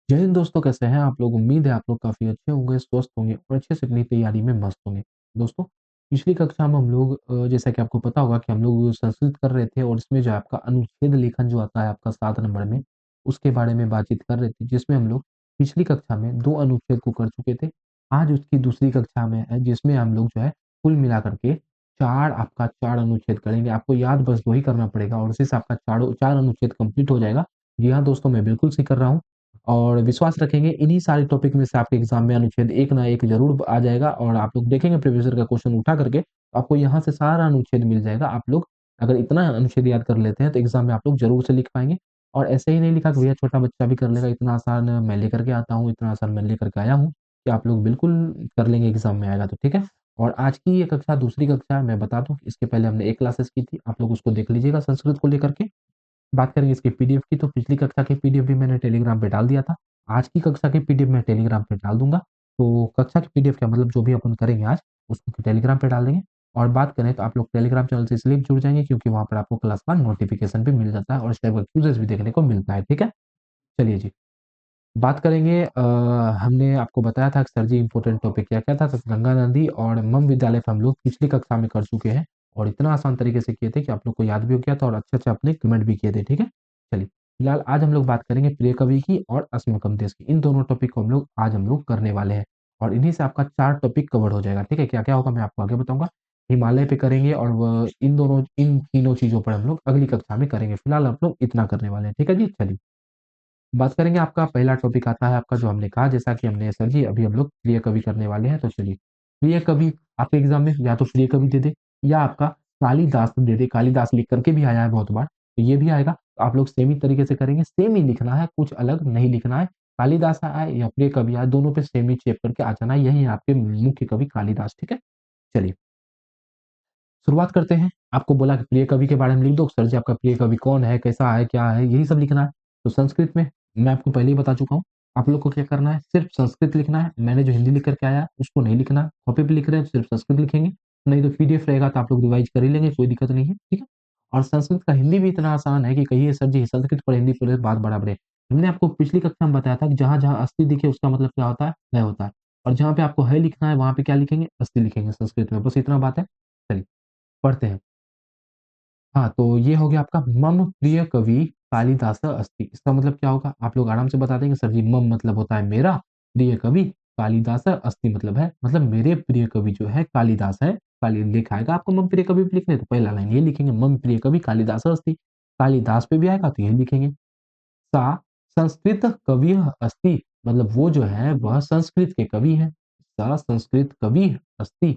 जय हिंद दोस्तों, कैसे हैं आप लोग? उम्मीद है आप लोग काफ़ी अच्छे होंगे, स्वस्थ होंगे और अच्छे से अपनी तैयारी में मस्त होंगे। दोस्तों, पिछली कक्षा में हम लोग जैसा कि आपको पता होगा कि हम लोग संस्कृत कर रहे थे और इसमें जो आपका अनुच्छेद लेखन जो आता है आपका 7 नंबर में, उसके बारे में बातचीत कर रहे थे, जिसमें हम लोग पिछली कक्षा में 2 अनुच्छेद को कर चुके थे। आज उसकी दूसरी कक्षा में है, जिसमें हम लोग जो है कुल मिलाकर के 4 अनुच्छेद करेंगे। आपको याद बस 2 ही करना पड़ेगा और उसी से आपका चारों 4 अनुच्छेद कंप्लीट हो जाएगा। जी हाँ दोस्तों, मैं बिल्कुल सही कर रहा हूँ। और विश्वास रखेंगे इन्हीं सारे टॉपिक में से आपके एग्जाम में अनुच्छेद एक ना एक ज़रूर आ जाएगा और आप लोग देखेंगे प्रीवियस ईयर का क्वेश्चन उठा करके, तो आपको यहाँ से सारा अनुच्छेद मिल जाएगा। आप लोग अगर इतना अनुच्छेद याद कर लेते हैं, तो एग्जाम में आप लोग ज़रूर से लिख पाएँगे। और ऐसे ही नहीं लिखा कि भैया छोटा बच्चा भी कर लेगा, इतना आसान मैं लेकर के आता हूँ, इतना आसान मैं लेकर के आया हूँ, कि आप लोग बिल्कुल कर लेंगे एग्जाम में आएगा तो, ठीक है? और आज की ये कक्षा दूसरी कक्षा है, मैं बता दूँ, इसके पहले हमने एक क्लासेस की थी, आप लोग उसको देख लीजिएगा संस्कृत को लेकर के। बात करेंगे इसकी पीडीएफ की, तो पिछली कक्षा की पीडीएफ भी मैंने टेलीग्राम पे डाल दिया था। आज की कक्षा की पीडीएफ मैं टेलीग्राम पे डाल दूँगा। तो कक्षा की पीडीएफ क्या मतलब जो भी अपन करेंगे आज, उसको टेलीग्राम पे डाल देंगे। और बात करें तो आप लोग टेलीग्राम चैनल से इसलिए जुड़ जाएँगे क्योंकि वहाँ पर आपको क्लास का नोटिफ़िकेशन भी मिल जाता है और इस टाइप का क्विज़ेज़ भी देखने को मिलता है, ठीक है? चलिए जी। बात करेंगे हमने आपको बताया था कि सर जी इम्पोर्टेंट टॉपिक क्या-क्या था? तो गंगा नदी और मम विद्यालय पे हम लोग पिछली कक्षा में कर चुके हैं और इतना आसान तरीके से किए थे कि आप लोग को याद भी हो गया था और अच्छे-अच्छे आपने कमेंट भी किए थे, ठीक है? चलिए, फिलहाल आज हम लोग बात करेंगे प्रिय कवि की और अस्मकम देश की। इन दोनों टॉपिक को हम लोग करने वाले हैं और इन्हीं से आपका 4 टॉपिक कवर हो जाएगा, ठीक है? क्या-क्या होगा मैं आपको आगे बताऊँगा। हिमालय पे करेंगे और इन तीनों चीज़ों पर हम लोग अगली कक्षा में करेंगे। फिलहाल आप लोग इतना करने वाले हैं, ठीक है जी? चलिए। बात करेंगे आपका पहला टॉपिक आता है आपका जो हमने कहा जैसा कि हमने सर जी अभी हम लोग प्रिय कवि करने वाले हैं, तो चलिए। प्रिय कवि आपके एग्ज़ाम में या तो प्रिय कवि दे दे या आपका कालिदास दे दे, कालिदास लिख कर के भी आया है बहुत बार, तो ये भी आएगा। तो आप लोग सेम ही तरीके से करेंगे, सेम ही लिखना है, कुछ अलग नहीं लिखना है। कालिदास आए या प्रिय कवि आए, दोनों पे सेम ही चेप करके आ जाना है, यही है आपके मुख्य कवि कालिदास, ठीक है? चलिए। शुरुआत करते हैं। आपको बोला कि प्रिय कवि के बारे में लिख दो, सर जी आपका प्रिय कवि कौन है, कैसा है, क्या है, यही सब लिखना है। तो संस्कृत में मैं आपको पहले ही बता चुका हूँ, आप लोग को क्या करना है, सिर्फ संस्कृत लिखना है। मैंने जो हिंदी लिख कर के आया, उसको नहीं लिखना है। कॉपी पे लिख रहे हैं, सिर्फ संस्कृत लिखेंगे, नहीं तो पीडीएफ रहेगा तो आप लोग रिवाइज़ कर ही लेंगे, कोई दिक्कत नहीं है, ठीक है? और संस्कृत का हिंदी भी इतना आसान है कि कहिए सर जी संस्कृत पर हिंदी पढ़े बात बराबर है। हमने आपको पिछली कक्षा में बताया था कि जहाँ-जहाँ अस्थि दिखे उसका मतलब क्या होता है? है होता है। और जहाँ पे आपको है लिखना है, वहाँ पे क्या लिखेंगे? अस्थि लिखेंगे संस्कृत में, बस इतना बात है। चलिए, पढ़ते हैं। हाँ, तो ये हो गया आपका मम प्रिय कवि कालिदास अस्ति। इसका मतलब क्या होगा? आप लोग आराम से बता देंगे सर जी मम मतलब होता है मेरा, प्रिय कवि, कालिदास अस्ति मतलब मेरे प्रिय कवि जो है कालिदास है। काली लिखा आएगा आपको मम प्रिय कवि पे लिखना है तो पहला लाइन ये लिखेंगे मम प्रिय कवि कालिदास अस्ति। कालिदास पे भी आएगा तो यही लिखेंगे। सा संस्कृत कविः अस्ति मतलब वो जो है वह संस्कृत के कवि हैं। सा संस्कृत कवि अस्ति।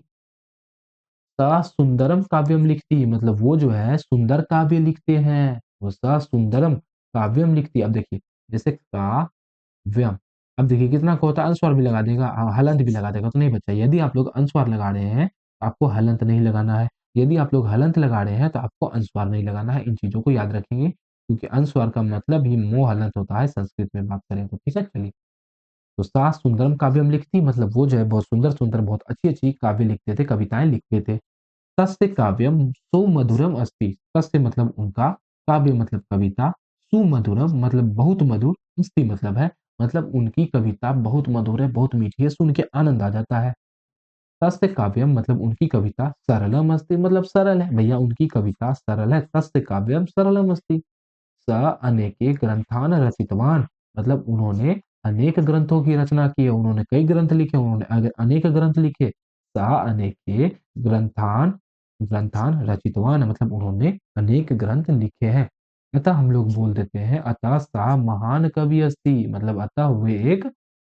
सा सुंदरम काव्यम लिखती मतलब वो जो है सुंदर काव्य लिखते हैं, वो सा सुंदरम काव्यम लिखती है। अब देखिए जैसे काव्यम, अब देखिए कितना क्या होता है अनुस्वार भी लगा देगा हलंत भी लगा देगा तो नहीं बच्चा, यदि आप लोग अनुस्वार लगा रहे हैं तो आपको हलंत नहीं लगाना है, यदि आप लोग हलंत लगा रहे हैं तो आपको अनुस्वार नहीं लगाना है। इन चीजों को याद रखेंगे क्योंकि अनुस्वार का मतलब ही मोह हलंत होता है संस्कृत में बात करें तो, ठीक है? चलिए। तो सा सुंदरम काव्यम लिखती मतलब वो जो है बहुत सुंदर-सुंदर बहुत अच्छी-अच्छी काव्य लिखते थे, कविताएँ लिखते थे। तस्य काव्यम सुमधुरम अस्ति। तस्य मतलब उनका, काव्य मतलब कविता, सुमधुरम मतलब बहुत मधुर, अस्ति मतलब उनकी कविता बहुत मधुर है, बहुत मीठी है, सुन के आनंद आ जाता है। तस्य काव्यम मतलब उनकी कविता सरलम अस्ति मतलब सरल है। भैया उनकी कविता सरल है, तस्य काव्यम सरलम अस्ति। स अनेके ग्रंथान रचितवान मतलब उन्होंने अनेक ग्रंथों की रचना की है, उन्होंने कई ग्रंथ लिखे, उन्होंने अनेक ग्रंथ लिखे। स अनेके ग्रंथान ग्रंथान रचितवान मतलब उन्होंने अनेक ग्रंथ लिखे हैं। अतः हम लोग बोल देते हैं अतः सा महान कवि अस्ति मतलब अतः वे एक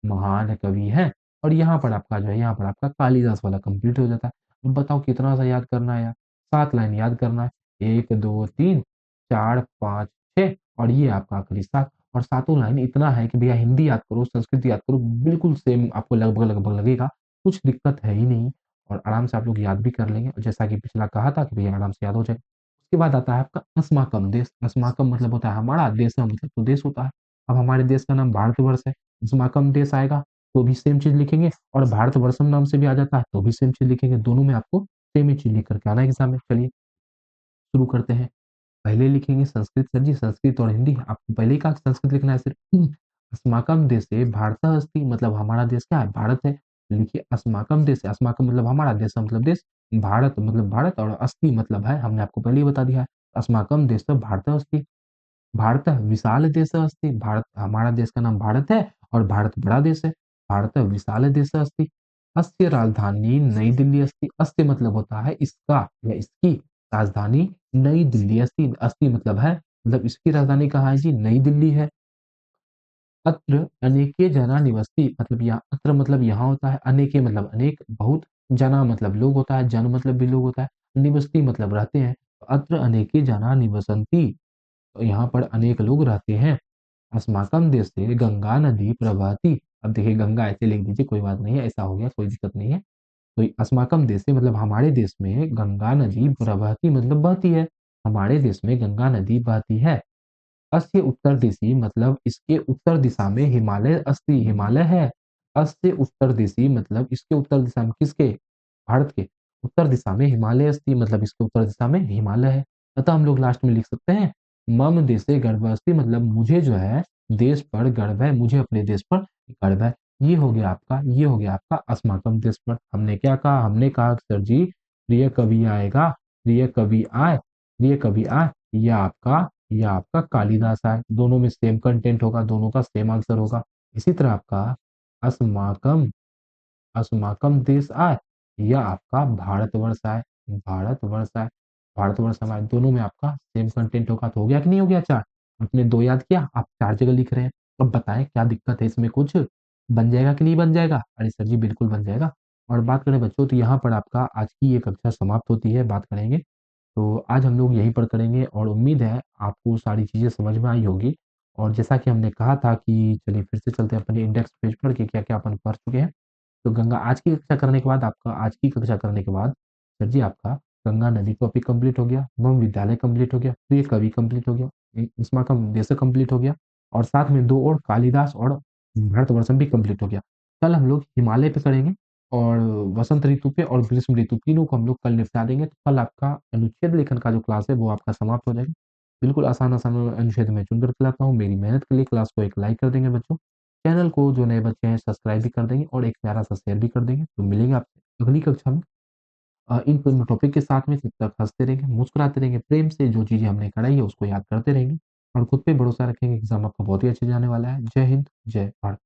महान कवि हैं। और यहाँ पर आपका जो है यहाँ पर आपका कालिदास वाला कंप्लीट हो जाता है। अब बताओ कितना सा याद करना है यार? 7 लाइन याद करना है। 1, 2, 3, 4, 5, 6 और ये आपका आखिरी 7 और सातों लाइन इतना है कि भैया हिंदी याद करो, संस्कृत याद करो, बिल्कुल सेम आपको लगभग-लगभग लगेगा। कुछ दिक्कत है ही नहीं और आराम से आप लोग याद भी कर लेंगे और जैसा कि पिछला कहा था कि भैया आराम से याद हो जाए। उसके बाद आता है आपका अस्माकम देश। अस्माकम मतलब होता है हमारा, देश का मतलब तो देश होता है। अब हमारे देश का नाम भारतवर्ष है, अस्माकम देश आएगा तो भी सेम चीज़ लिखेंगे और भारतवर्षम नाम से भी आ जाता है तो भी सेम चीज़ लिखेंगे। दोनों में आपको सेम ही चीज़ लिख कर के आना है एग्ज़ाम में। चलिए शुरू करते हैं। पहले लिखेंगे संस्कृत सर जी, संस्कृत और हिंदी आपको पहले ही कहा कि संस्कृत लिखना है सिर्फ। अस्माकं देशे भारतः अस्ति मतलब हमारा देश क्या है? भारत है। लिखिए अस्माकं देशे, अस्माकं मतलब हमारा, देश मतलब देश, भारत मतलब भारत और अस्ति मतलब है, हमने आपको पहले ही बता दिया है। अस्माकं देशः भारतः अस्ति। भारतः विशाल देशः अस्ति, भारत हमारा देश का नाम भारत है और भारत बड़ा देश है। भारतः विशाल देशः अस्ति। अस्य राजधानी नई दिल्ली अस्ति। अस्य मतलब होता है इसका या इसकी राजधानी नई दिल्ली अस्ति। अस्ति मतलब है, मतलब इसकी राजधानी कहाँ है जी? नई दिल्ली है। अत्र अनेके जना निवसति मतलब यहाँ, अत्र मतलब यहाँ होता है, अनेके मतलब अनेक, बहुत, जना मतलब लोग होता है, जन मतलब भी लोग होता है, निवसति मतलब रहते हैं। अत्र अनेके जना निवसन्ति, तो यहाँ पर अनेक लोग रहते हैं। अस्माकं देशे गंगा नदी प्रवहति। अब देखिए गंगा ऐसे लिख दीजिए, कोई बात नहीं है, ऐसा हो गया, कोई दिक्कत नहीं है। तो अस्माकं देशे मतलब हमारे देश में गंगा नदी प्रवहति मतलब बहती है। हमारे देश में गंगा नदी बहती है। अस्य उत्तर दिशि मतलब इसके उत्तर दिशा में हिमालय अस्ति, हिमालय है। अस्य उत्तर दिशि मतलब इसके उत्तर दिशा में, किसके? भारत के उत्तर दिशा में हिमालय अस्ति मतलब इसके उत्तर दिशा में हिमालय है। अतः हम लोग लास्ट में लिख सकते हैं मम देशे गर्व अस्ति मतलब मुझे जो है देश पर गर्व है, मुझे अपने देश पर गर्व है। ये हो गया आपका, ये हो गया आपका अस्माकं देश पर। हमने क्या कहा? हमने कहा सर जी प्रिय कवि आएगा, प्रिय कवि आए, प्रिय कवि आए, ये आपका कालिदास आए। दोनों में सेम कंटेंट होगा, दोनों का सेम आंसर होगा। इसी तरह आपका अस्माकम, अस्माकम देश आए, या आपका भारतवर्ष आए, भारतवर्ष आए, भारतवर्ष आए, दोनों में आपका सेम कंटेंट होगा। तो हो गया कि नहीं हो गया चार? आपने दो याद किया, आप चार जगह लिख रहे हैं। अब बताएं क्या दिक्कत है इसमें? कुछ बन जाएगा कि नहीं बन जाएगा? अरे सर जी बिल्कुल बन जाएगा। और बात करें बच्चों, तो यहाँ पर आपका आज की ये कक्षा समाप्त होती है, बात करेंगे तो आज हम लोग यहीं पर करेंगे और उम्मीद है आपको सारी चीज़ें समझ में आई होगी। और जैसा कि हमने कहा था कि चलिए फिर से चलते हैं अपने इंडेक्स पेज पर कि क्या-क्या अपन पढ़ चुके हैं। तो गंगा आज की कक्षा करने के बाद आपका, आज की कक्षा करने के बाद सर जी आपका गंगा नदी टॉपिक कंप्लीट हो गया, मम विद्यालय कंप्लीट हो गया, प्रिय कवि कंप्लीट हो गया, उष्माकम देश कंप्लीट हो गया और साथ में 2 और कालिदास और भारतवर्षम भी कंप्लीट हो गया। कल हम लोग हिमालय पे करेंगे और वसंत ऋतु पे और ग्रीष्म ऋतु, तीनों को हम लोग कल निपटा देंगे। तो कल आपका अनुच्छेद लेखन का जो क्लास है वो आपका समाप्त हो जाएगा। बिल्कुल आसान-आसान अनुच्छेद मैं चुन कर के लाता हूँ। मेरी मेहनत के लिए क्लास को एक लाइक कर देंगे बच्चों। चैनल को जो नए बच्चे हैं सब्सक्राइब भी कर देंगे और एक प्यारा-सा शेयर भी कर देंगे। तो मिलेंगे आपसे अगली कक्षा में इन टॉपिक के साथ में। तब तक हँसते रहेंगे, मुस्कुराते रहेंगे, प्रेम से जो चीज़ें हमने कराई है उसको याद करते रहेंगे और खुद पे भरोसा रखेंगे, एग्ज़ाम आपका बहुत ही अच्छे जाने वाला है। जय हिंद, जय भारत।